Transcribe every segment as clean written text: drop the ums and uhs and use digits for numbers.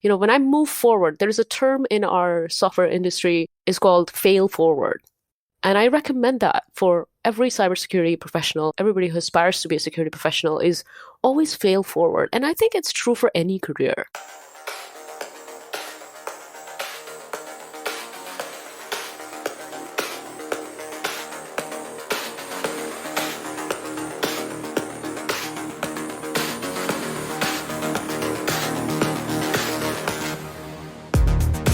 When I move forward, there's a term in our software industry is called fail forward. And I recommend that for every cybersecurity professional, everybody who aspires to be a security professional is always fail forward. And I think it's true for any career.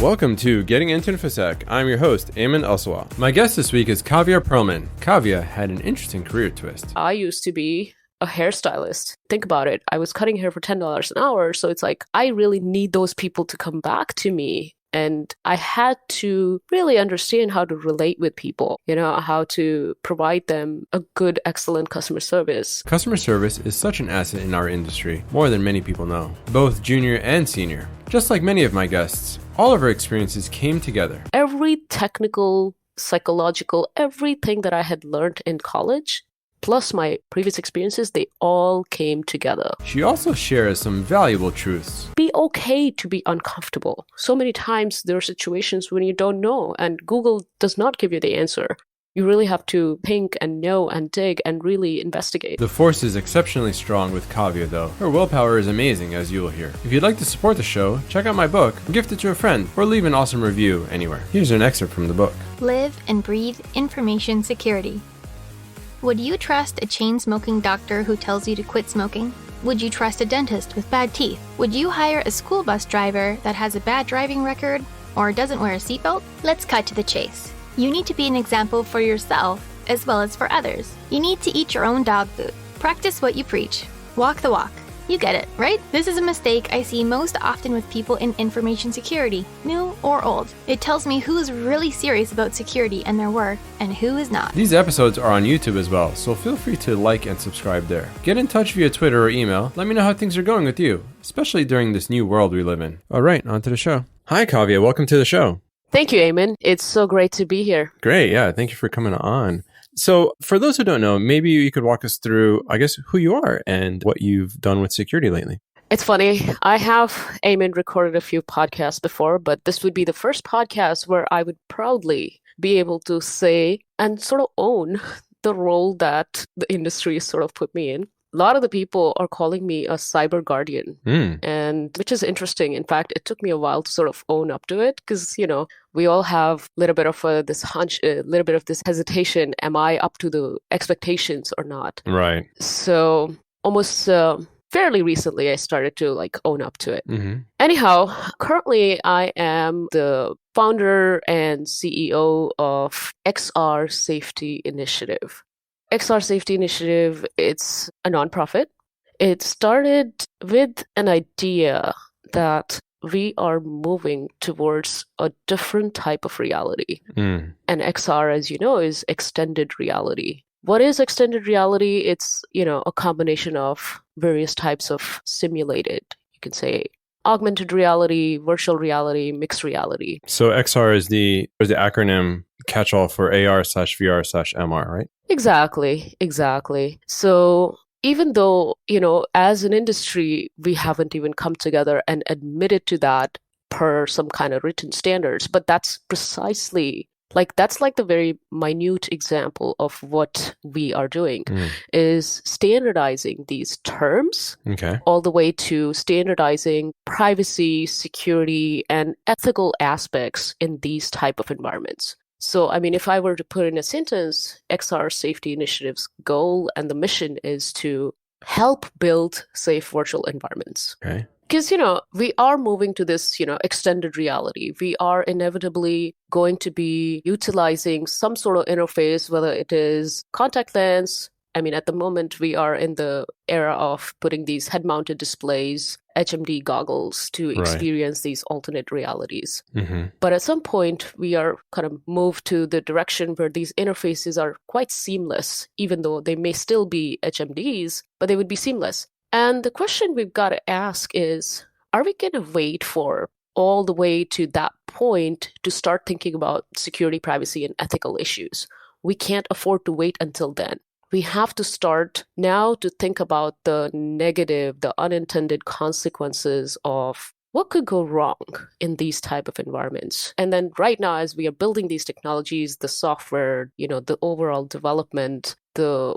Welcome to Getting Into Infosec. I'm your host, Ayman Elsawah. My guest this week is Kavya Pearlman. Kavya had an interesting career twist. I used to be a hairstylist. Think about it. I was cutting hair for $10 an hour. So it's like, I really need those people to come back to me. And I had to really understand how to relate with people, how to provide them a good, excellent customer service. Customer service is such an asset in our industry, more than many people know, both junior and senior. Just like many of my guests, all of our experiences came together. Every technical, psychological, everything that I had learned in college, plus my previous experiences, they all came together. She also shares some valuable truths. Be okay to be uncomfortable. So many times there are situations when you don't know and Google does not give you the answer. You really have to think and know and dig and really investigate. The force is exceptionally strong with Kavya, though. Her willpower is amazing, as you will hear. If you'd like to support the show, check out my book, gift it to a friend, or leave an awesome review anywhere. Here's an excerpt from the book. Live and breathe information security. Would you trust a chain-smoking doctor who tells you to quit smoking? Would you trust a dentist with bad teeth? Would you hire a school bus driver that has a bad driving record or doesn't wear a seatbelt? Let's cut to the chase. You need to be an example for yourself as well as for others. You need to eat your own dog food. Practice what you preach. Walk the walk. You get it, right? This is a mistake I see most often with people in information security, new or old. It tells me who's really serious about security and their work and who is not. These episodes are on YouTube as well, so feel free to like and subscribe there. Get in touch via Twitter or email. Let me know how things are going with you, especially during this new world we live in. All right, on to the show. Hi, Kavya. Welcome to the show. Thank you, Ayman. It's so great to be here. Great. Yeah. Thank you for coming on. So for those who don't know, maybe you could walk us through, who you are and what you've done with security lately. It's funny. I have, Ayman, recorded a few podcasts before, but this would be the first podcast where I would proudly be able to say and sort of own the role that the industry sort of put me in. A lot of the people are calling me a cyber guardian, and which is interesting. In fact, it took me a while to sort of own up to it because, we all have a little bit of this hunch, a little bit of this hesitation. Am I up to the expectations or not? Right. So almost fairly recently, I started to own up to it. Mm-hmm. Anyhow, currently I am the founder and CEO of XR Safety Initiative. XR Safety Initiative, it's a nonprofit. It started with an idea that we are moving towards a different type of reality. And XR, as you know, is extended reality. What is extended reality? It's, a combination of various types of simulated, you can say, augmented reality, virtual reality, mixed reality. So XR is the acronym catch-all for AR/VR/MR, right? Exactly. So even though, as an industry, we haven't even come together and admitted to that per some kind of written standards, but that's precisely that's the very minute example of what we are doing is standardizing these terms all the way to standardizing privacy, security, and ethical aspects in these type of environments. So, if I were to put in a sentence, XR Safety Initiative's goal and the mission is to help build safe virtual environments. Okay. Because, we are moving to this, extended reality. We are inevitably going to be utilizing some sort of interface, whether it is contact lens. At the moment, we are in the era of putting these head-mounted displays, HMD goggles to experience these alternate realities. Mm-hmm. But at some point, we are kind of moved to the direction where these interfaces are quite seamless, even though they may still be HMDs, but they would be seamless. And the question we've got to ask is, are we going to wait for all the way to that point to start thinking about security, privacy, and ethical issues? We can't afford to wait until then. We have to start now to think about the negative, the unintended consequences of what could go wrong in these type of environments? And then right now, as we are building these technologies, the software, the overall development, the,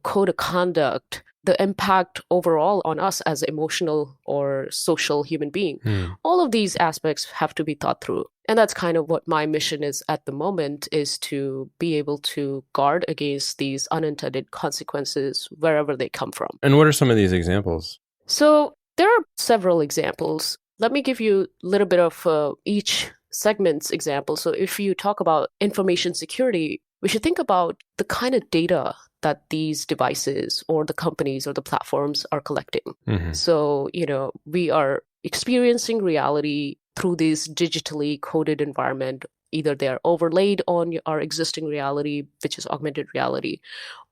code of conduct, the impact overall on us as emotional or social human being, all of these aspects have to be thought through. And that's kind of what my mission is at the moment, is to be able to guard against these unintended consequences wherever they come from. And what are some of these examples? So there are several examples. Let me give you a little bit of each segment's example. So if you talk about information security, we should think about the kind of data that these devices or the companies or the platforms are collecting. So, we are experiencing reality through this digitally coded environment. Either they are overlaid on our existing reality, which is augmented reality,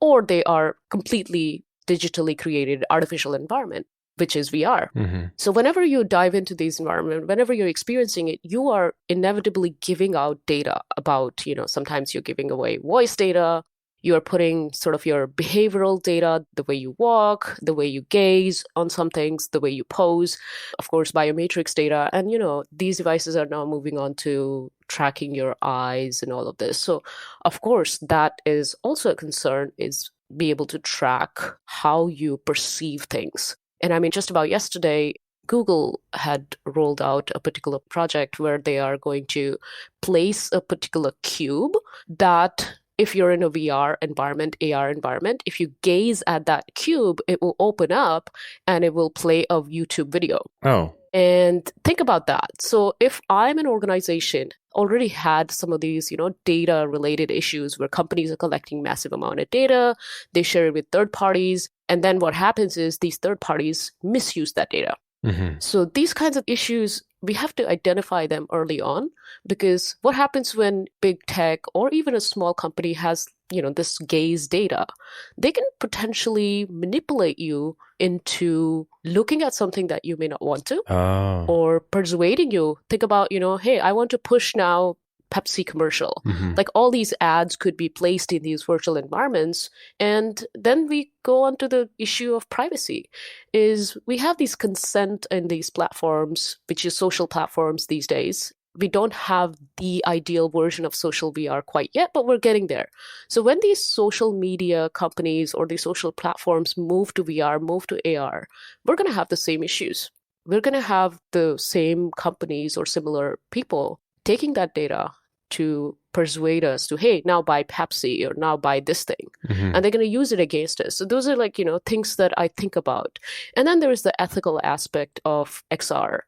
or they are completely digitally created artificial environment, which is VR. So whenever you dive into this environment, whenever you're experiencing it, you are inevitably giving out data about, sometimes you're giving away voice data, you are putting sort of your behavioral data, the way you walk, the way you gaze on some things, the way you pose, of course, biometrics data. And, these devices are now moving on to tracking your eyes and all of this. So, of course, that is also a concern, is be able to track how you perceive things. And I mean, just about yesterday, Google had rolled out a particular project where they are going to place a particular cube that, if you're in a VR environment, AR environment, if you gaze at that cube, it will open up and it will play a YouTube video. Oh. And think about that. So if I'm an organization already had some of these, data related issues where companies are collecting massive amount of data, they share it with third parties. And then what happens is these third parties misuse that data. So these kinds of issues, we have to identify them early on, because what happens when big tech or even a small company has, this gaze data, they can potentially manipulate you into looking at something that you may not want to, or persuading you. Think about, hey, I want to push now Pepsi commercial. Like all these ads could be placed in these virtual environments. And then we go on to the issue of privacy. Is we have these consent in these platforms, which is social platforms these days. We don't have the ideal version of social VR quite yet, but we're getting there. So when these social media companies or these social platforms move to VR, move to AR, we're going to have the same issues. We're going to have the same companies or similar people taking that data to persuade us to, hey, now buy Pepsi or now buy this thing. And they're going to use it against us. So those are things that I think about. And then there is the ethical aspect of XR,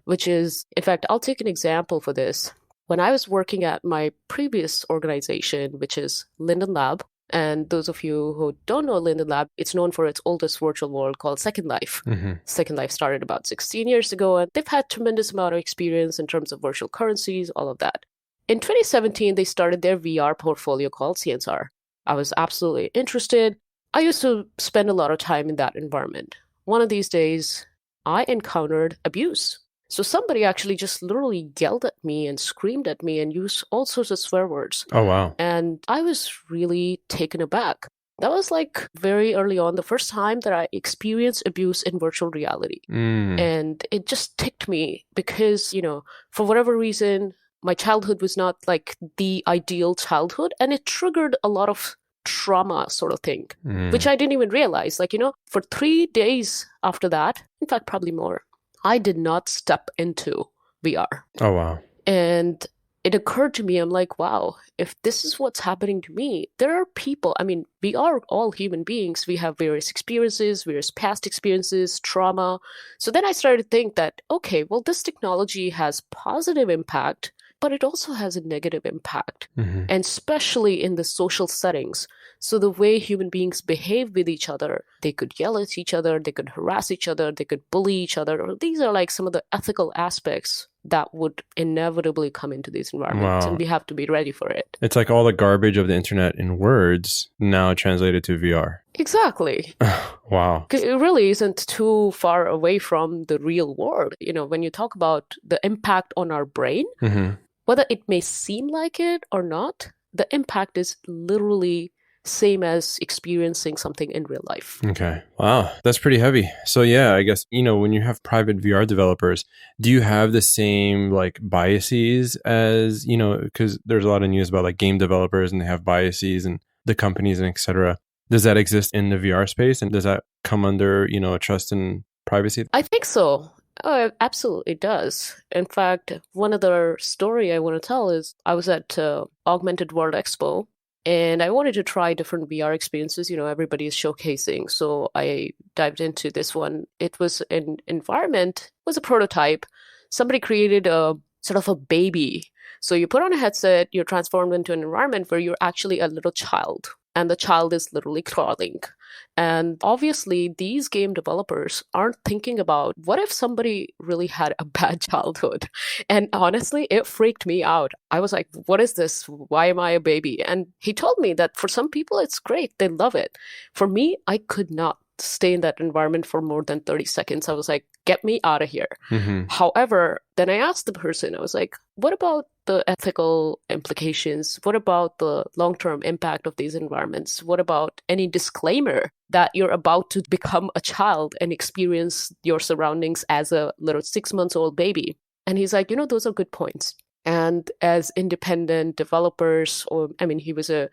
which is, in fact, I'll take an example for this. When I was working at my previous organization, which is Linden Lab, and those of you who don't know Linden Lab, it's known for its oldest virtual world called Second Life. Second Life started about 16 years ago, and they've had tremendous amount of experience in terms of virtual currencies, all of that. In 2017, they started their VR portfolio called CNSR. I was absolutely interested. I used to spend a lot of time in that environment. One of these days, I encountered abuse. So somebody actually just literally yelled at me and screamed at me and used all sorts of swear words. Oh, wow. And I was really taken aback. That was like very early on, the first time that I experienced abuse in virtual reality. And it just ticked me because, for whatever reason, my childhood was not like the ideal childhood, and it triggered a lot of trauma sort of thing, which I didn't even realize. Like, for 3 days after that, in fact, probably more, I did not step into VR. Oh, wow. And it occurred to me, I'm like, wow, if this is what's happening to me, there are people, I mean, we are all human beings. We have various experiences, various past experiences, trauma. So then I started to think that, okay, well, this technology has positive impact, but it also has a negative impact, and especially in the social settings. So the way human beings behave with each other, they could yell at each other, they could harass each other, they could bully each other. These are like some of the ethical aspects that would inevitably come into these environments, and we have to be ready for it. It's like all the garbage of the internet in words now translated to VR. Exactly. Wow. It really isn't too far away from the real world. When you talk about the impact on our brain, whether it may seem like it or not, the impact is literally same as experiencing something in real life. Okay. Wow. That's pretty heavy. So yeah, I guess, when you have private VR developers, do you have the same like biases as, because there's a lot of news about like game developers and they have biases and the companies and et cetera. Does that exist in the VR space? And does that come under, trust and privacy? I think so. Oh, it absolutely does. In fact, one other story I want to tell is I was at Augmented World Expo and I wanted to try different VR experiences. Everybody is showcasing. So I dived into this one. It was an environment, it was a prototype. Somebody created a sort of a baby. So you put on a headset, you're transformed into an environment where you're actually a little child. And the child is literally crawling. And obviously, these game developers aren't thinking about what if somebody really had a bad childhood. And honestly, it freaked me out. I was like, what is this? Why am I a baby? And he told me that for some people, it's great. They love it. For me, I could not stay in that environment for more than 30 seconds. I was like, get me out of here. Mm-hmm. However, then I asked the person, I was like, what about the ethical implications? What about the long-term impact of these environments? What about any disclaimer that you're about to become a child and experience your surroundings as a little 6-month-old baby? And he's like, those are good points. And as independent developers, he was a,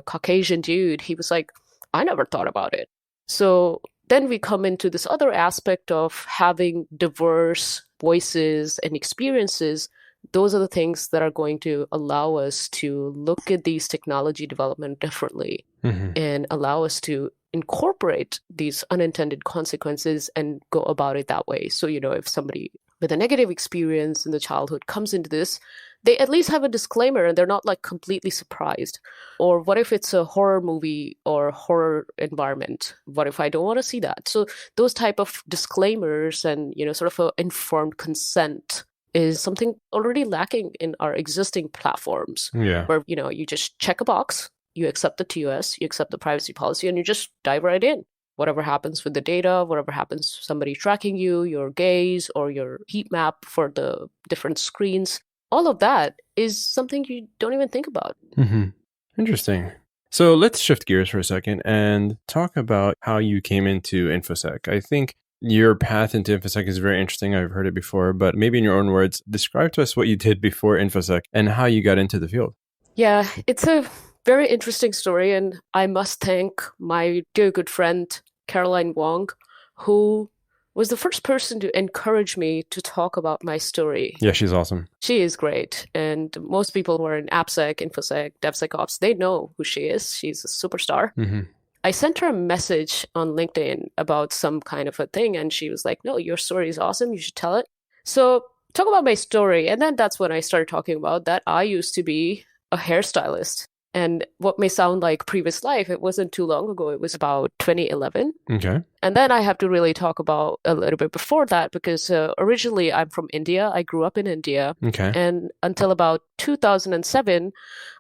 Caucasian dude, he was like, I never thought about it. So then we come into this other aspect of having diverse voices and experiences. Those are the things that are going to allow us to look at these technology development differently and allow us to incorporate these unintended consequences and go about it that way. So, if somebody with a negative experience in the childhood comes into this, they at least have a disclaimer and they're not like completely surprised. Or what if it's a horror movie or horror environment? What if I don't want to see that? So those type of disclaimers and, sort of a informed consent is something already lacking in our existing platforms. Yeah. Where, you just check a box, you accept the TOS, you accept the privacy policy, and you just dive right in. Whatever happens with the data, whatever happens, somebody tracking you, your gaze or your heat map for the different screens, all of that is something you don't even think about. Mm-hmm. Interesting. So let's shift gears for a second and talk about how you came into Infosec. I think your path into Infosec is very interesting. I've heard it before, but maybe in your own words, describe to us what you did before Infosec and how you got into the field. Yeah, it's a very interesting story. And I must thank my dear good friend, Caroline Wong, who was the first person to encourage me to talk about my story. Yeah, she's awesome. She is great. And most people who are in AppSec, InfoSec, DevSecOps, they know who she is. She's a superstar. Mm-hmm. I sent her a message on LinkedIn about some kind of a thing. And she was like, no, your story is awesome. You should tell it. So talk about my story. And then that's when I started talking about that I used to be a hairstylist. And what may sound like previous life, it wasn't too long ago. It was about 2011. Okay. And then I have to really talk about a little bit before that because originally I'm from India. I grew up in India. Okay. And until about 2007,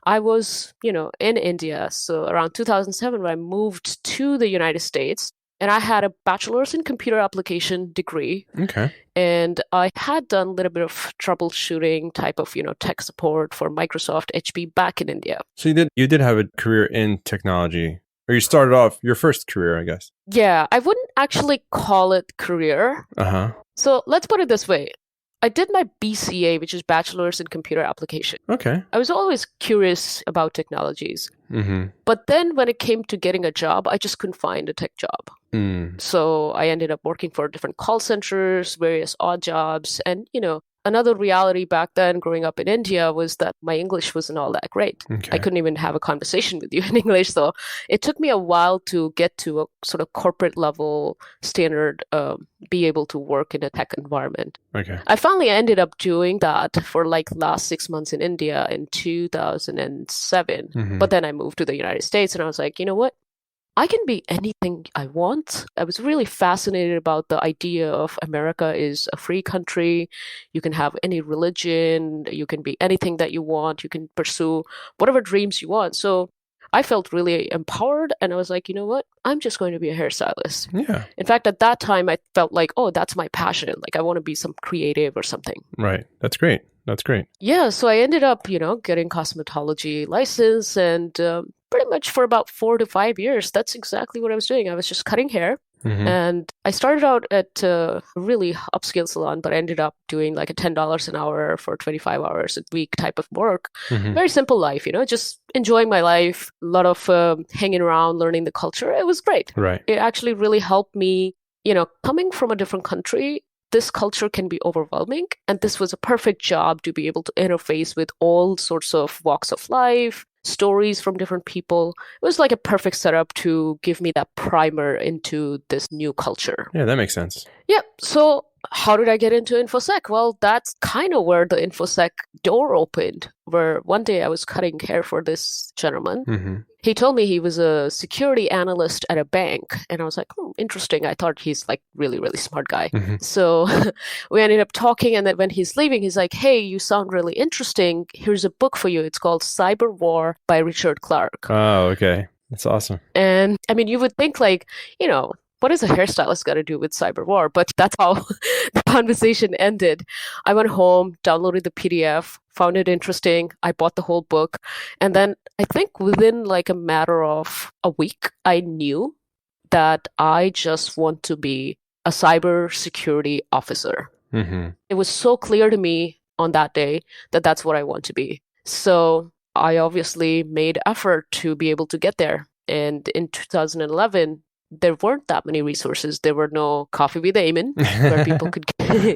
I was, in India. So around 2007, I moved to the United States. And I had a bachelor's in computer application degree. Okay. And I had done a little bit of troubleshooting type of, tech support for Microsoft HP back in India. So you did have a career in technology, or you started off your first career, I guess. Yeah, I wouldn't actually call it career. Uh-huh. So let's put it this way. I did my BCA, which is Bachelor's in Computer Application. Okay. I was always curious about technologies. Mm-hmm. But then when it came to getting a job, I just couldn't find a tech job. Mm. So I ended up working for different call centers, various odd jobs. And, another reality back then growing up in India was that my English wasn't all that great. Okay. I couldn't even have a conversation with you in English. So it took me a while to get to a sort of corporate level standard, be able to work in a tech environment. Okay. I finally ended up doing that for like last 6 months in India in 2007. Mm-hmm. But then I moved to the United States and I was like, you know what? I can be anything I want. I was really fascinated about the idea of America is a free country. You can have any religion. You can be anything that you want. You can pursue whatever dreams you want. So I felt really empowered. And I was like, you know what? I'm just going to be a hairstylist. Yeah. In fact, at that time, I felt like, oh, that's my passion. Like I want to be some creative or something. Right. That's great. That's great. Yeah. So I ended up, getting cosmetology license and pretty much for about 4 to 5 years, that's exactly what I was doing. I was just cutting hair. And I started out at a really upscale salon, but I ended up doing like a $10 an hour for 25 hours a week type of work. Very simple life, just enjoying my life, a lot of hanging around, learning the culture. It was great. Right. It actually really helped me, coming from a different country. This culture can be overwhelming, and this was a perfect job to be able to interface with all sorts of walks of life, stories from different people. It was like a perfect setup to give me that primer into this new culture. Yeah, that makes sense. Yep. So how did I get into Infosec? Well, that's kind of where the Infosec door opened, where one day I was cutting hair for this gentleman. He told me he was a security analyst at a bank. And I was like, interesting. I thought he's like really, really smart guy. So we ended up talking. And then when he's leaving, he's like, hey, you sound really interesting. Here's a book for you. It's called Cyber War by Richard Clarke. Oh, okay. That's awesome. And I mean, you would think like, what is a hairstylist got to do with cyber war? But that's how the conversation ended. I went home, downloaded the PDF, found it interesting. I bought the whole book. And then I think within like a matter of a week, I knew that I just want to be a cybersecurity officer. It was so clear to me on that day that that's what I want to be. So I obviously made effort to be able to get there. And in 2011, there weren't that many resources. There were no Coffee with Eamon, where people could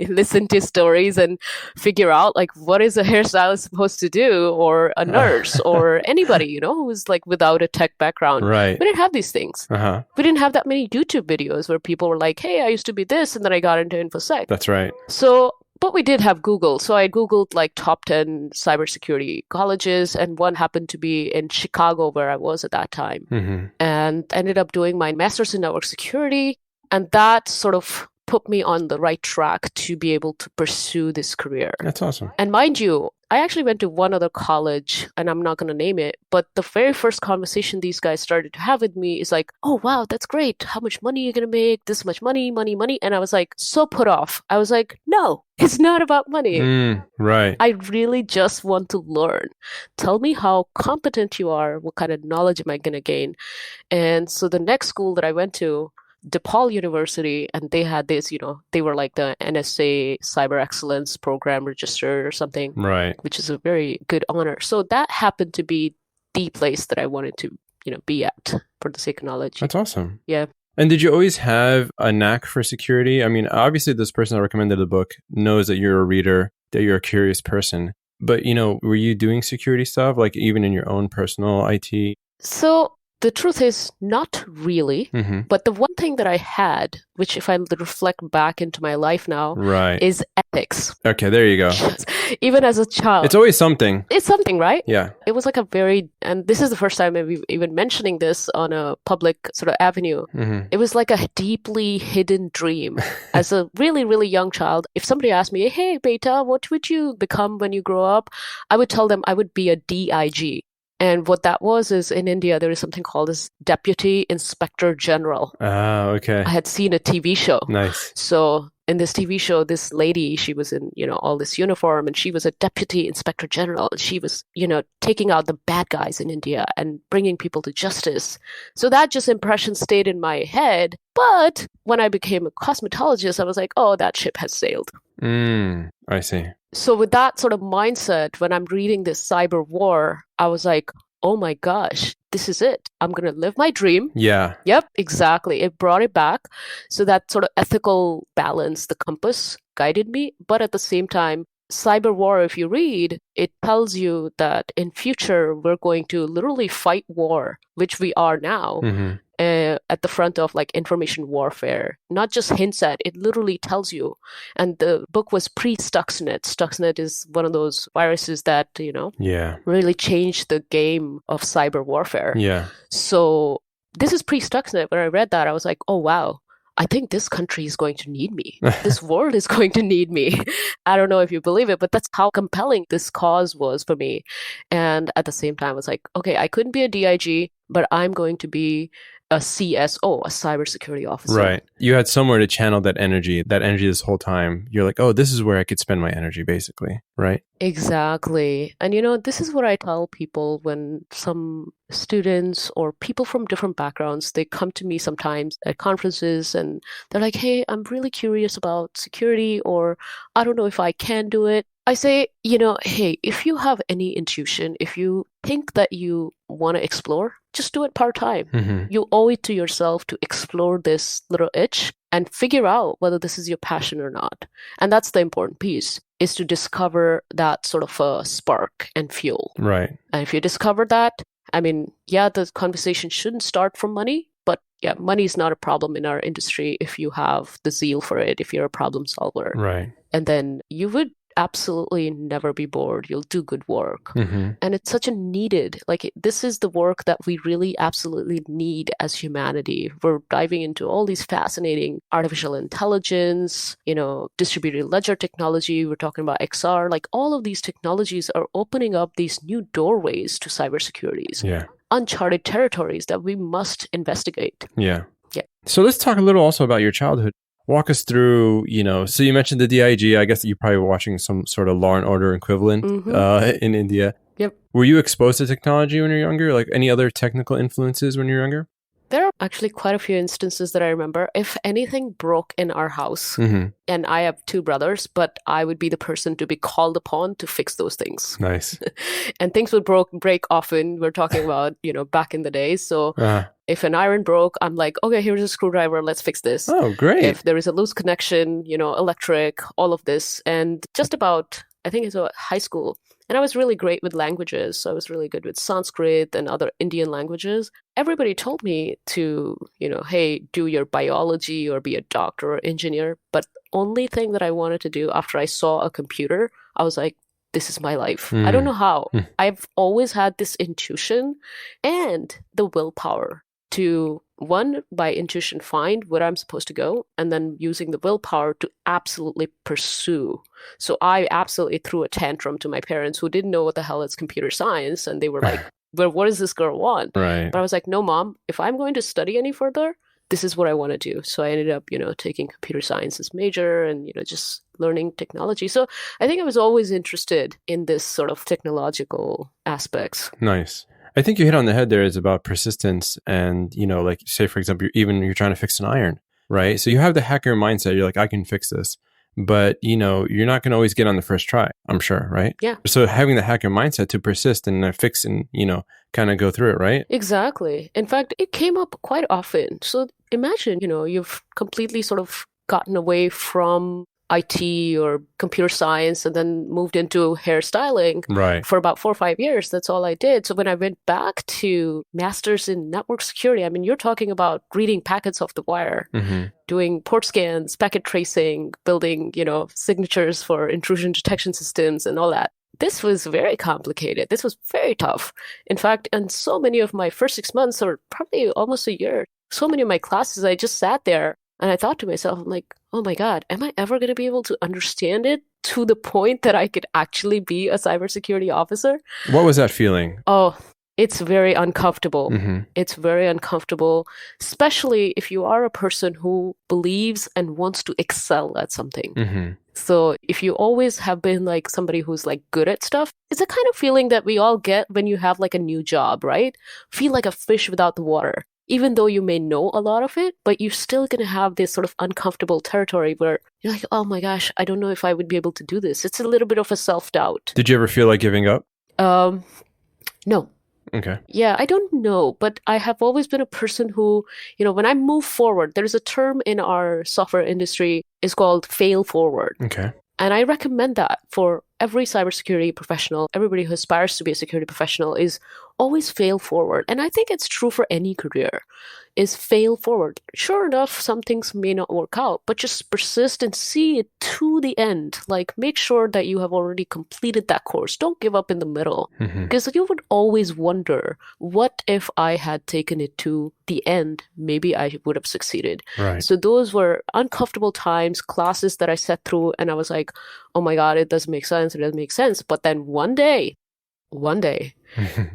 listen to stories and figure out like what is a hairstylist supposed to do, or a nurse, or anybody, who's like without a tech background. Right. We didn't have these things. We didn't have that many YouTube videos where people were like, hey, I used to be this, and then I got into Infosec. That's right. But we did have Google. So I Googled like top 10 cybersecurity colleges, and one happened to be in Chicago, where I was at that time. And ended up doing my master's in network security. And that sort of put me on the right track to be able to pursue this career. That's awesome. And mind you, I actually went to one other college, and I'm not going to name it, but the very first conversation these guys started to have with me is like, oh, wow, that's great. How much money are you going to make? This much money, money, money. And I was like, so put off. I was like, no, it's not about money. Right. I really just want to learn. Tell me how competent you are. What kind of knowledge am I going to gain? And so the next school that I went to, DePaul University, and they had this, they were like the NSA Cyber Excellence Program registered or something, right? Which is a very good honor. So that happened to be the place that I wanted to, be at for the sake of knowledge. That's awesome. Yeah. And did you always have a knack for security? I mean, obviously this person that recommended the book knows that you're a reader, that you're a curious person, but, were you doing security stuff, like even in your own personal IT? So the truth is, not really. But the one thing that I had, which if I reflect back into my life now, right, is ethics. Okay, there you go. Even as a child. It's always something. It's something, right? Yeah. It was like and this is the first time I'm even mentioning this on a public sort of avenue. It was like a deeply hidden dream. As a really, really young child, if somebody asked me, hey, beta, what would you become when you grow up? I would tell them I would be a D.I.G. And what that was is in India, there is something called as Deputy Inspector General. Oh, okay. I had seen a TV show. Nice. So in this TV show, this lady, she was in, all this uniform, and she was a Deputy Inspector General. And she was, taking out the bad guys in India and bringing people to justice. So that just impression stayed in my head. But when I became a cosmetologist, I was like, oh, that ship has sailed. I see. So with that sort of mindset, when I'm reading this cyber war, I was like, oh my gosh, this is it. I'm going to live my dream. Yeah. Yep, exactly. It brought it back. So that sort of ethical balance, the compass guided me. But at the same time, cyber war, if you read, it tells you that in future, we're going to literally fight war, which we are now. At the front of like information warfare, not just hints at, it literally tells you. And the book was pre-Stuxnet. Stuxnet is one of those viruses that, really changed the game of cyber warfare. Yeah. So this is pre-Stuxnet. When I read that, I was like, oh, wow. I think this country is going to need me. This world is going to need me. I don't know if you believe it, but that's how compelling this cause was for me. And at the same time, I was like, okay, I couldn't be a D.I.G., but I'm going to be a CSO, a cybersecurity officer. Right. You had somewhere to channel that energy this whole time. You're like, oh, this is where I could spend my energy, basically. Right. Exactly. And this is what I tell people when some students or people from different backgrounds, they come to me sometimes at conferences and they're like, hey, I'm really curious about security, or I don't know if I can do it. I say, hey, if you have any intuition, if you think that you want to explore, just do it part-time. Mm-hmm. You owe it to yourself to explore this little itch and figure out whether this is your passion or not. And that's the important piece, is to discover that sort of a spark and fuel. Right. And if you discover that, the conversation shouldn't start from money, but yeah, money is not a problem in our industry if you have the zeal for it, if you're a problem solver. Right. And then you would absolutely never be bored. You'll do good work. Mm-hmm. And it's such a needed, this is the work that we really absolutely need as humanity. We're diving into all these fascinating artificial intelligence, distributed ledger technology. We're talking about XR, all of these technologies are opening up these new doorways to cybersecurities. Yeah. Uncharted territories that we must investigate. Yeah. Yeah. So let's talk a little also about your childhood. Walk us through, so you mentioned the D.I.G. I guess that you're probably watching some sort of Law and Order equivalent in India. Yep. Were you exposed to technology when you were younger? Like any other technical influences when you were younger? There are actually quite a few instances that I remember. If anything broke in our house, and I have two brothers, but I would be the person to be called upon to fix those things. Nice. And things would break often. We're talking about, back in the days. So if an iron broke, I'm like, okay, here's a screwdriver. Let's fix this. Oh, great. If there is a loose connection, electric, all of this. And just about, I think it's high school. And I was really great with languages. So I was really good with Sanskrit and other Indian languages. Everybody told me to, hey, do your biology or be a doctor or engineer. But only thing that I wanted to do after I saw a computer, I was like, this is my life. I don't know how. I've always had this intuition and the willpower to, one, by intuition, find where I'm supposed to go, and then using the willpower to absolutely pursue. So I absolutely threw a tantrum to my parents, who didn't know what the hell is computer science, and they were like, well, what does this girl want? Right. But I was like, no, Mom, if I'm going to study any further, this is what I want to do. So I ended up, taking computer science as major and, just learning technology. So I think I was always interested in this sort of technological aspects. Nice. I think you hit on the head there is about persistence and, like say, for example, you're trying to fix an iron, right? So you have the hacker mindset. You're like, I can fix this. But, you're not going to always get on the first try, I'm sure, right? Yeah. So having the hacker mindset to persist and fix and, kind of go through it, right? Exactly. In fact, it came up quite often. So imagine, you've completely sort of gotten away from IT or computer science and then moved into hairstyling for about 4 or 5 years. That's all I did. So when I went back to master's in network security, you're talking about reading packets off the wire, doing port scans, packet tracing, building, signatures for intrusion detection systems and all that. This was very complicated. This was very tough. In fact, in so many of my first 6 months, or probably almost a year, so many of my classes, I just sat there and I thought to myself, I'm like, oh my God, am I ever going to be able to understand it to the point that I could actually be a cybersecurity officer? What was that feeling? Oh, it's very uncomfortable. It's very uncomfortable, especially if you are a person who believes and wants to excel at something. So if you always have been like somebody who's like good at stuff, it's a kind of feeling that we all get when you have like a new job, right? Feel like a fish without the water. Even though you may know a lot of it, but you're still going to have this sort of uncomfortable territory where you're like, oh my gosh, I don't know if I would be able to do this. It's a little bit of a self-doubt. Did you ever feel like giving up? No. Okay. Yeah, I don't know, but I have always been a person who, when I move forward, there's a term in our software industry, it's called fail forward. Okay. And I recommend that for every cybersecurity professional, everybody who aspires to be a security professional, is always fail forward. And I think it's true for any career, is fail forward. Sure enough, some things may not work out, but just persist and see it to the end. Like, make sure that you have already completed that course. Don't give up in the middle. Because you would always wonder, what if I had taken it to the end? Maybe I would have succeeded. Right. So those were uncomfortable times, classes that I sat through, and I was like, oh my God, it doesn't make sense. It doesn't make sense. But then one day, one day.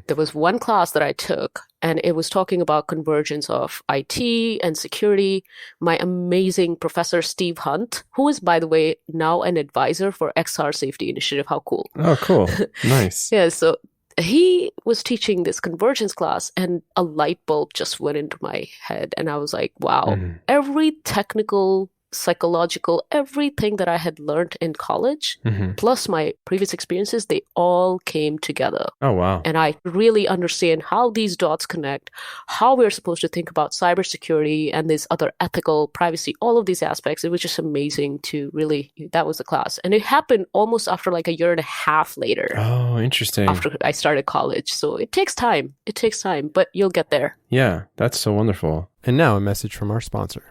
There was one class that I took, and it was talking about convergence of IT and security. My amazing professor, Steve Hunt, who is, by the way, now an advisor for XR Safety Initiative. How cool. Oh, cool. Nice. Yeah, so he was teaching this convergence class, and a light bulb just went into my head. And I was like, wow, every technical, psychological, everything that I had learned in college, plus my previous experiences, they all came together. Oh, wow. And I really understand how these dots connect, how we're supposed to think about cybersecurity and this other ethical privacy, all of these aspects. It was just amazing to really, that was the class. And it happened almost after like a year and a half later. Oh, interesting. After I started college. So it takes time. It takes time, but you'll get there. Yeah, that's so wonderful. And now a message from our sponsor.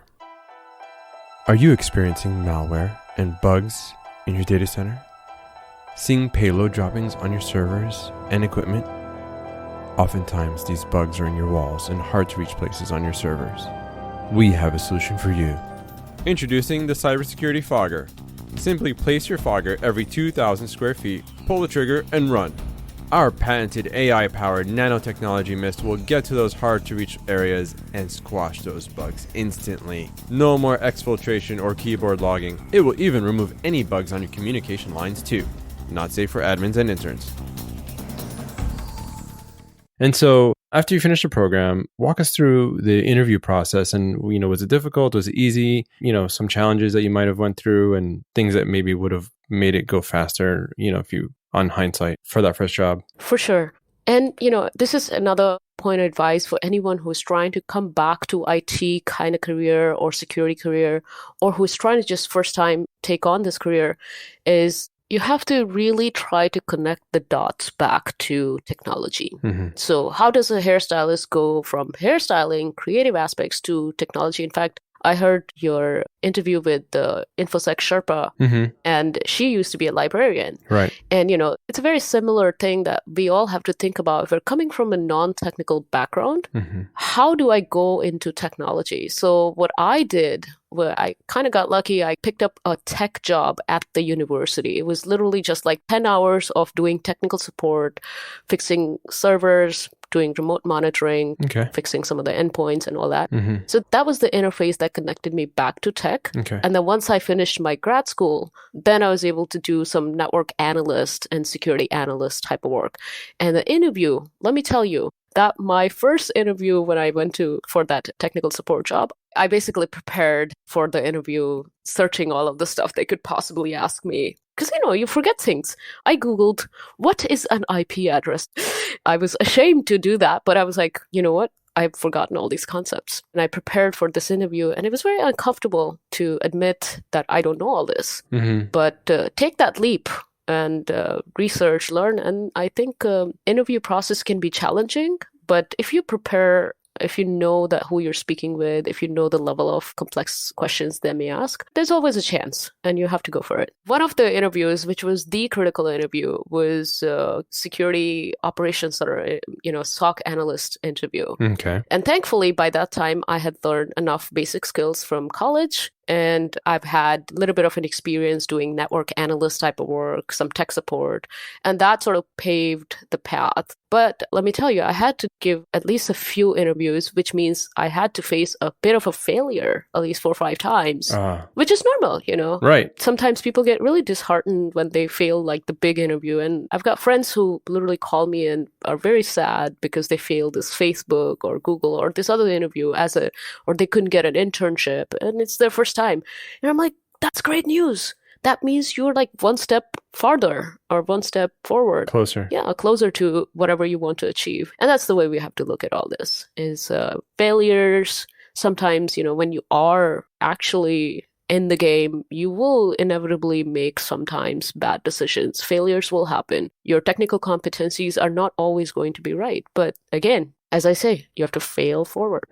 Are you experiencing malware and bugs in your data center? Seeing payload droppings on your servers and equipment? Oftentimes, these bugs are in your walls and hard to reach places on your servers. We have a solution for you. Introducing the Cybersecurity Fogger. Simply place your fogger every 2,000 square feet, pull the trigger, and run. Our patented AI-powered nanotechnology mist will get to those hard-to-reach areas and squash those bugs instantly. No more exfiltration or keyboard logging. It will even remove any bugs on your communication lines too. Not safe for admins and interns. And so, after you finish the program, walk us through the interview process. And, was it difficult? Was it easy? Some challenges that you might have went through and things that maybe would have made it go faster, if you on hindsight for that first job. For sure. And, this is another point of advice for anyone who's trying to come back to IT kind of career or security career, or who's trying to just first time take on this career, is you have to really try to connect the dots back to technology. So how does a hairstylist go from hairstyling, creative aspects to technology? In fact, I heard your interview with the Infosec Sherpa, and she used to be a librarian. Right. And, it's a very similar thing that we all have to think about. If we're coming from a non-technical background, how do I go into technology? So what I did, where I kind of got lucky, I picked up a tech job at the university. It was literally just like 10 hours of doing technical support, fixing servers, doing remote monitoring, fixing some of the endpoints and all that. So that was the interface that connected me back to tech. And then once I finished my grad school, then I was able to do some network analyst and security analyst type of work. And the interview, let me tell you, that my first interview when I went for that technical support job, I basically prepared for the interview, searching all of the stuff they could possibly ask me. Because, you forget things. I Googled, what is an IP address? I was ashamed to do that, but I was like, you know what? I've forgotten all these concepts. And I prepared for this interview, and it was very uncomfortable to admit that I don't know all this. But take that leap and research, learn. And I think interview process can be challenging, but if you prepare, if you know that who you're speaking with, if you know the level of complex questions they may ask, there's always a chance, and you have to go for it. One of the interviews, which was the critical interview, was security operations center, SOC analyst interview. And thankfully, by that time, I had learned enough basic skills from college. And I've had a little bit of an experience doing network analyst type of work, some tech support, and that sort of paved the path. But let me tell you, I had to give at least a few interviews, which means I had to face a bit of a failure at least 4 or 5 times, which is normal, Right. Sometimes people get really disheartened when they fail like the big interview. And I've got friends who literally call me and are very sad because they failed this Facebook or Google or this other interview or they couldn't get an internship, and it's their first time. And I'm like, that's great news. That means you're like one step farther or one step forward. Closer. Yeah, closer to whatever you want to achieve. And that's the way we have to look at all this, is failures. Sometimes, when you are actually in the game, you will inevitably make sometimes bad decisions. Failures will happen. Your technical competencies are not always going to be right. But again, as I say, you have to fail forward.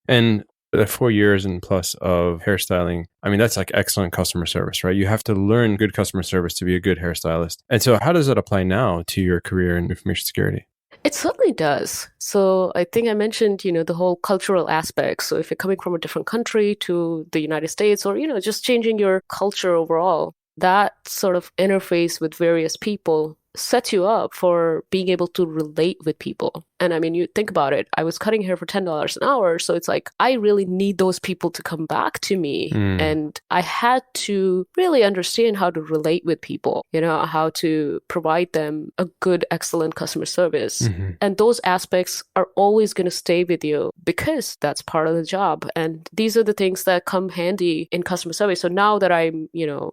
And the 4 years and plus of hairstyling, I mean, that's like excellent customer service, right? You have to learn good customer service to be a good hairstylist. And so how does that apply now to your career in information security? It certainly does. So I think I mentioned, the whole cultural aspect. So if you're coming from a different country to the United States, or, just changing your culture overall, that sort of interface with various people sets you up for being able to relate with people. And I mean, you think about it, I was cutting hair for $10 an hour. So it's like, I really need those people to come back to me. And I had to really understand how to relate with people, how to provide them a good, excellent customer service. And those aspects are always going to stay with you because that's part of the job. And these are the things that come handy in customer service. So now that I'm,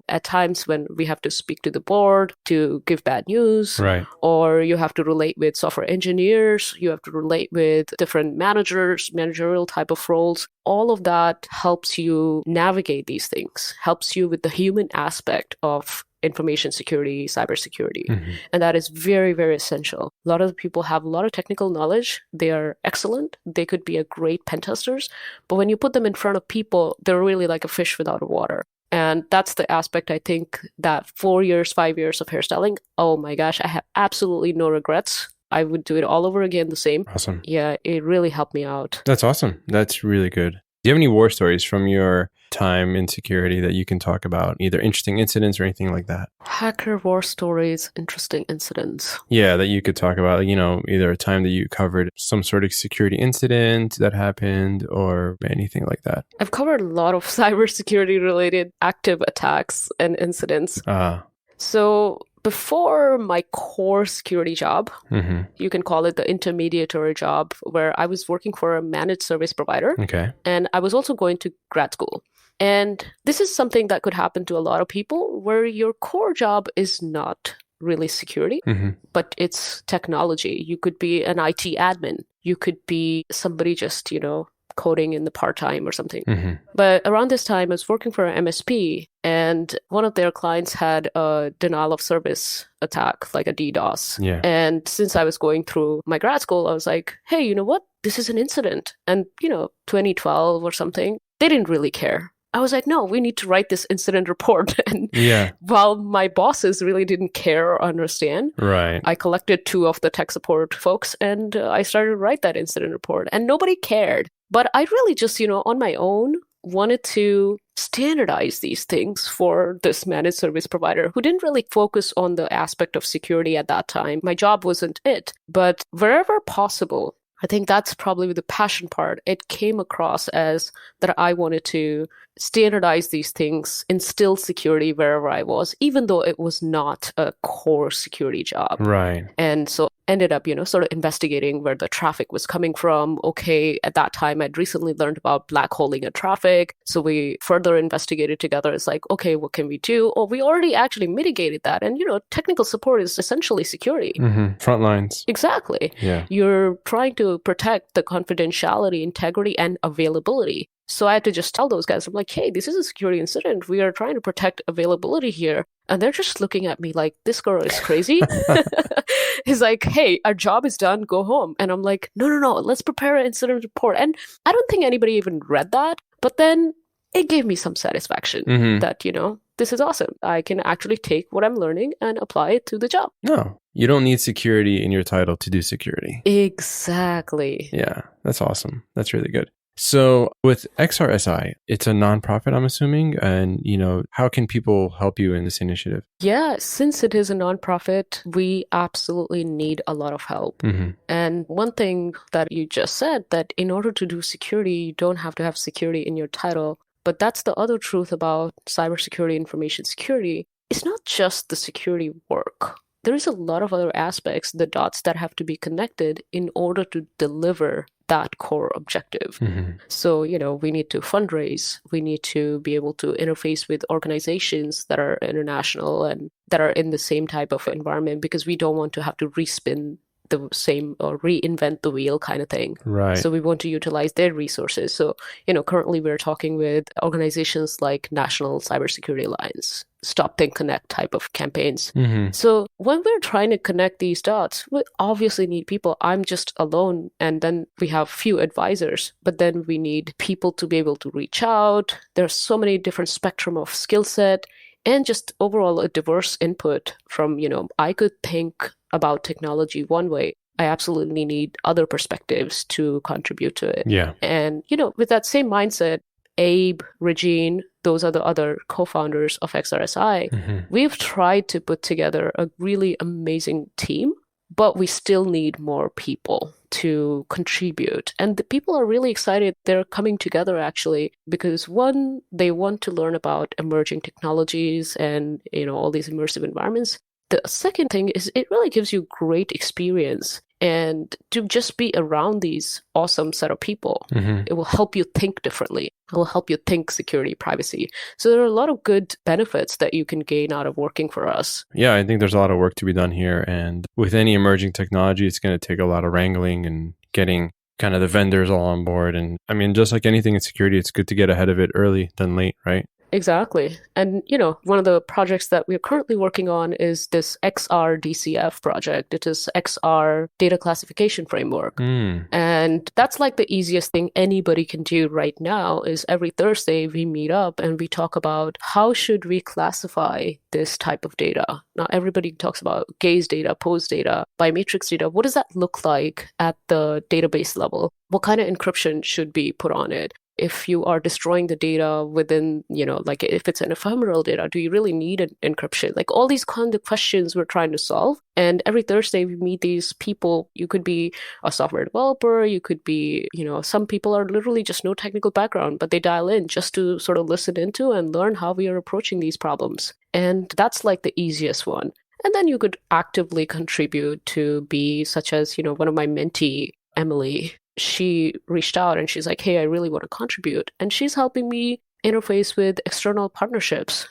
at times when we have to speak to the board to give bad news, Right. or you have to relate with software engineers, you have to relate with different managers, managerial type of roles, all of that helps you navigate these things, helps you with the human aspect of information security, cybersecurity. And that is very, very essential. A lot of people have a lot of technical knowledge. They are excellent. They could be a great pen testers. But when you put them in front of people, they're really like a fish without water. And that's the aspect, I think, that 4 years, 5 years of hairstyling, oh my gosh, I have absolutely no regrets. I would do it all over again the same. Awesome. Yeah, it really helped me out. That's awesome. That's really good. Do you have any war stories from your time in security that you can talk about, either interesting incidents or anything like that? Hacker war stories, interesting incidents. Yeah, that you could talk about, either a time that you covered some sort of security incident that happened or anything like that. I've covered a lot of cybersecurity related active attacks and incidents. So before my core security job, you can call it the intermediary job, where I was working for a managed service provider. Okay. And I was also going to grad school. And this is something that could happen to a lot of people, where your core job is not really security, but it's technology. You could be an IT admin. You could be somebody just, coding in the part-time or something. But around this time, I was working for an MSP, and one of their clients had a denial of service attack, like a DDoS. Yeah. And since I was going through my grad school, I was like, hey, you know what? This is an incident. And, 2012 or something, they didn't really care. I was like, no, we need to write this incident report. And while my bosses really didn't care or understand, right, I collected 2 of the tech support folks and I started to write that incident report, and nobody cared. But I really just, on my own, wanted to standardize these things for this managed service provider who didn't really focus on the aspect of security at that time. My job wasn't it. But wherever possible, I think that's probably the passion part. It came across as that I wanted to standardize these things, instill security wherever I was, even though it was not a core security job. Right. And so ended up, sort of investigating where the traffic was coming from. Okay, at that time, I'd recently learned about black holing a traffic. So we further investigated together. It's like, okay, what can we do? Oh, we already actually mitigated that. And, technical support is essentially security. Front lines. Exactly. Yeah. You're trying to protect the confidentiality, integrity, and availability. So I had to just tell those guys, I'm like, hey, this is a security incident. We are trying to protect availability here. And they're just looking at me like, this girl is crazy. He's like, hey, our job is done. Go home. And I'm like, no, let's prepare an incident report. And I don't think anybody even read that. But then it gave me some satisfaction that, this is awesome. I can actually take what I'm learning and apply it to the job. No, you don't need security in your title to do security. Exactly. Yeah, that's awesome. That's really good. So with XRSI, it's a nonprofit, I'm assuming. And, how can people help you in this initiative? Yeah, since it is a nonprofit, we absolutely need a lot of help. And one thing that you just said, that in order to do security, you don't have to have security in your title. But that's the other truth about cybersecurity, information security. It's not just the security work. There is a lot of other aspects, the dots that have to be connected in order to deliver that core objective. So, we need to fundraise. We need to be able to interface with organizations that are international and that are in the same type of environment, because we don't want to have to respin the same or reinvent the wheel kind of thing. Right. So we want to utilize their resources. So, currently we're talking with organizations like National Cybersecurity Alliance, Stop, Think, Connect type of campaigns. So when we're trying to connect these dots, we obviously need people. I'm just alone, and then we have few advisors, but then we need people to be able to reach out. There's so many different spectrum of skill set, and just overall a diverse input from, I could think about technology one way. I absolutely need other perspectives to contribute to it. Yeah. And, with that same mindset, Abe, Regine, those are the other co-founders of XRSI, we've tried to put together a really amazing team, but we still need more people to contribute. And the people are really excited. They're coming together actually because one, they want to learn about emerging technologies and, all these immersive environments. The second thing is it really gives you great experience. And to just be around these awesome set of people, it will help you think differently. It will help you think security, privacy. So there are a lot of good benefits that you can gain out of working for us. Yeah, I think there's a lot of work to be done here. And with any emerging technology, it's going to take a lot of wrangling and getting kind of the vendors all on board. And I mean, just like anything in security, it's good to get ahead of it early than late, right? Exactly. And, one of the projects that we're currently working on is this XRDCF project. It is XR Data Classification Framework. And that's like the easiest thing anybody can do right now is every Thursday we meet up and we talk about how should we classify this type of data. Now, everybody talks about gaze data, pose data, biometrics data. What does that look like at the database level? What kind of encryption should be put on it? If you are destroying the data within, like if it's an ephemeral data, do you really need an encryption? Like all these kind of questions we're trying to solve. And every Thursday we meet these people. You could be a software developer. You could be, some people are literally just no technical background, but they dial in just to sort of listen into and learn how we are approaching these problems. And that's like the easiest one. And then you could actively contribute to be such as, one of my mentee, Emily. She reached out and she's like, hey, I really want to contribute. And she's helping me interface with external partnerships,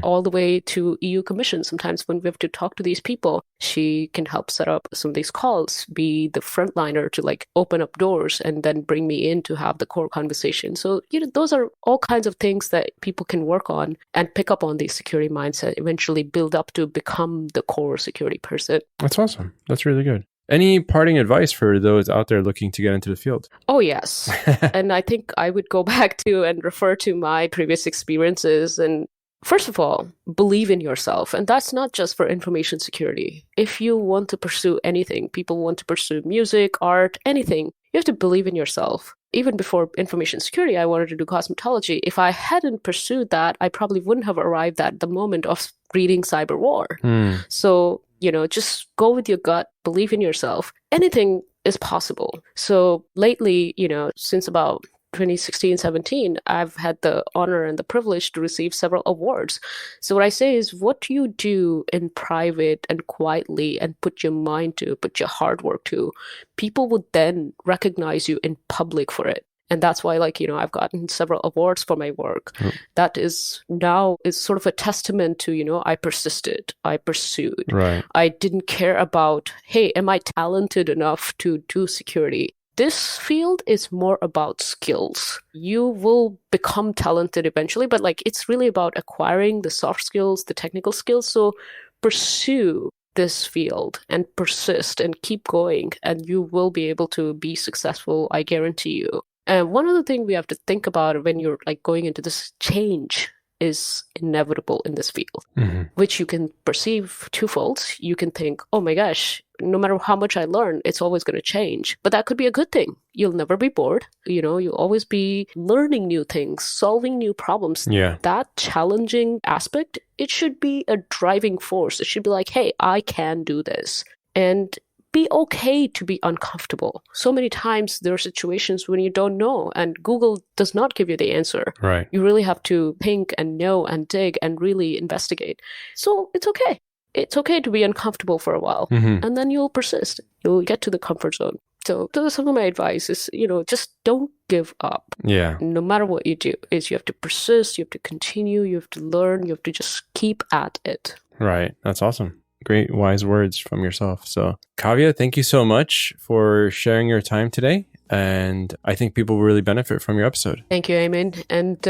all the way to EU Commission. Sometimes when we have to talk to these people, she can help set up some of these calls, be the frontliner to like open up doors and then bring me in to have the core conversation. So, those are all kinds of things that people can work on and pick up on the security mindset, eventually build up to become the core security person. That's awesome. That's really good. Any parting advice for those out there looking to get into the field? Oh, yes. And I think I would go back to and refer to my previous experiences. And first of all, believe in yourself. And that's not just for information security. If you want to pursue anything, people want to pursue music, art, anything, you have to believe in yourself. Even before information security, I wanted to do cosmetology. If I hadn't pursued that, I probably wouldn't have arrived at the moment of reading Cyber War. So, just go with your gut, believe in yourself. Anything is possible. So lately, since about 2016, 17, I've had the honor and the privilege to receive several awards. So what I say is what you do in private and quietly and put your mind to, put your hard work to, people would then recognize you in public for it. And that's why, I've gotten several awards for my work. That is sort of a testament to, I persisted, I pursued. Right. I didn't care about, hey, am I talented enough to do security? This field is more about skills. You will become talented eventually, but it's really about acquiring the soft skills, the technical skills. So pursue this field and persist and keep going, and you will be able to be successful, I guarantee you. And one other thing we have to think about when you're going into this change is inevitable in this field, which you can perceive twofold. You can think, oh my gosh, no matter how much I learn, it's always going to change. But that could be a good thing. You'll never be bored. You'll always be learning new things, solving new problems. Yeah. That challenging aspect, it should be a driving force. It should be like, hey, I can do this. And be okay to be uncomfortable. So many times there are situations when you don't know and Google does not give you the answer. Right. You really have to think and know and dig and really investigate. So it's okay. It's okay to be uncomfortable for a while and then you'll persist. You'll get to the comfort zone. So some of my advice is, just don't give up. Yeah. No matter what you do, is you have to persist, you have to continue, you have to learn, you have to just keep at it. Right. That's awesome. Great wise words from yourself. So Kavya, thank you so much for sharing your time today. And I think people will really benefit from your episode. Thank you, Eamon. And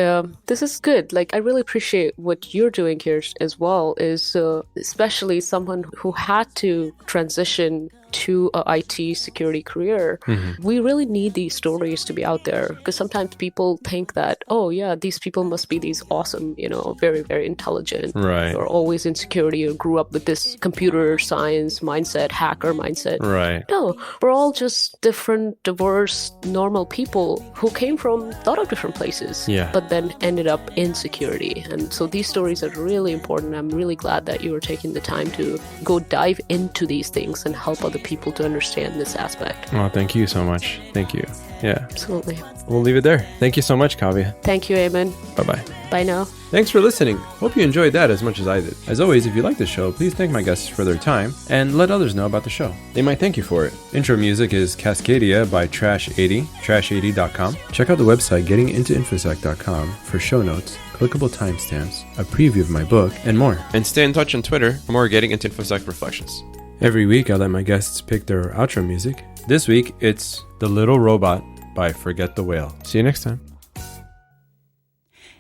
this is good. I really appreciate what you're doing here as well, is especially someone who had to transition to a IT security career, we really need these stories to be out there, because sometimes people think that, oh yeah, these people must be these awesome, very, very intelligent, Right. or always in security, or grew up with this computer science mindset, hacker mindset. Right. No, we're all just different, diverse, normal people who came from a lot of different places, but then ended up in security. And so these stories are really important. I'm really glad that you were taking the time to go dive into these things and help other people to understand this aspect. Well, thank you so much. Thank you. Yeah. Absolutely. We'll leave it there. Thank you so much, Kavya. Thank you, Eamon. Bye-bye. Bye now. Thanks for listening. Hope you enjoyed that as much as I did. As always, if you like the show, please thank my guests for their time and let others know about the show. They might thank you for it. Intro music is Cascadia by Trash80, trash80.com. Check out the website gettingintoinfosec.com for show notes, clickable timestamps, a preview of my book, and more. And stay in touch on Twitter for more Getting Into InfoSec reflections. Every week, I let my guests pick their outro music. This week, it's The Little Robot by Forget the Whale. See you next time.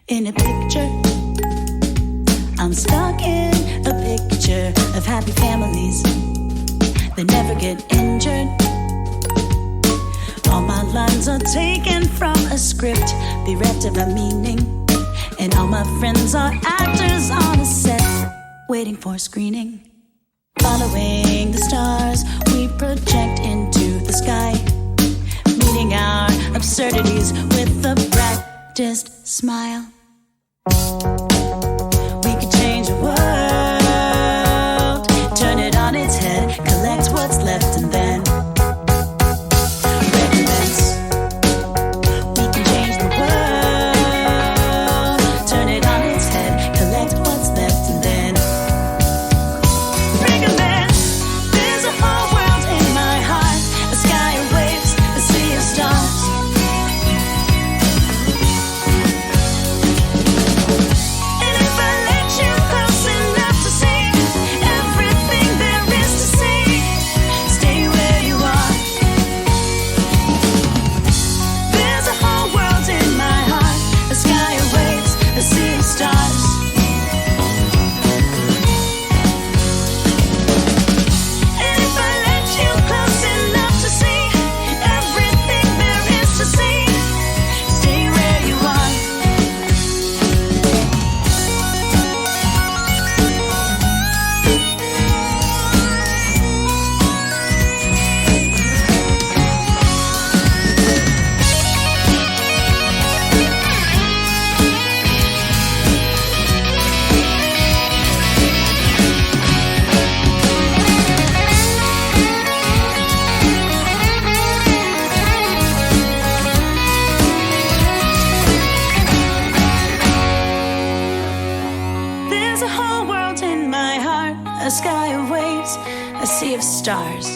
In a picture, I'm stuck in a picture of happy families. They never get injured. All my lines are taken from a script, bereft of a meaning. And all my friends are actors on a set, waiting for screening. Following the stars, we project into the sky, meeting our absurdities with a practiced smile. We could change the world, turn it on its head, collect what's left and then recommence. We can change the world, turn it on its head, collect what's left and then recommence. There's a whole world in my heart, a sky of waves, a sea of stars. A sky of waves, a sea of stars.